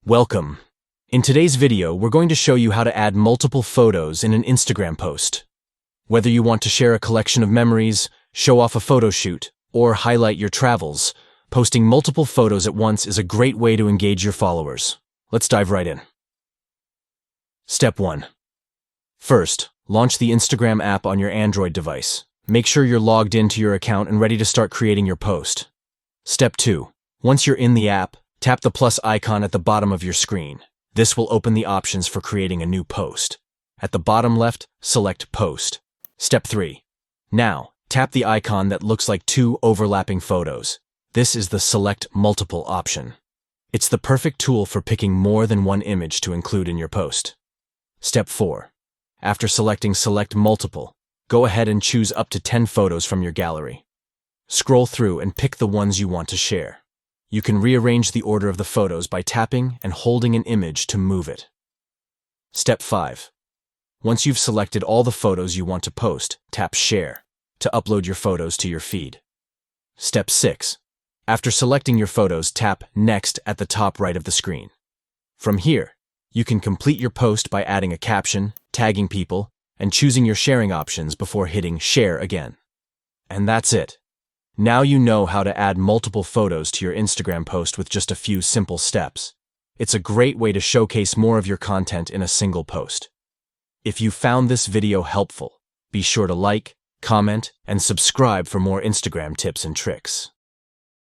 Welcome. In today's video, we're going to show you how to add multiple photos in an Instagram post. Whether you want to share a collection of memories, show off a photo shoot, or highlight your travels, posting multiple photos at once is a great way to engage your followers. Let's dive right in. Step 1. First, launch the Instagram app on your Android device. Make sure you're logged into your account and ready to start creating your post. Step 2. Once you're in the app, tap the plus icon at the bottom of your screen. This will open the options for creating a new post. At the bottom left, select Post. Step 3. Now, tap the icon that looks like two overlapping photos. This is the Select Multiple option. It's the perfect tool for picking more than one image to include in your post. Step 4. After selecting Select Multiple, go ahead and choose up to 10 photos from your gallery. Scroll through and pick the ones you want to share. You can rearrange the order of the photos by tapping and holding an image to move it. Step 5. Once you've selected all the photos you want to post, tap Share to upload your photos to your feed. Step 6. After selecting your photos, tap Next at the top right of the screen. From here, you can complete your post by adding a caption, tagging people, and choosing your sharing options before hitting Share again. And that's it. Now you know how to add multiple photos to your Instagram post with just a few simple steps. It's a great way to showcase more of your content in a single post. If you found this video helpful, be sure to like, comment, and subscribe for more Instagram tips and tricks.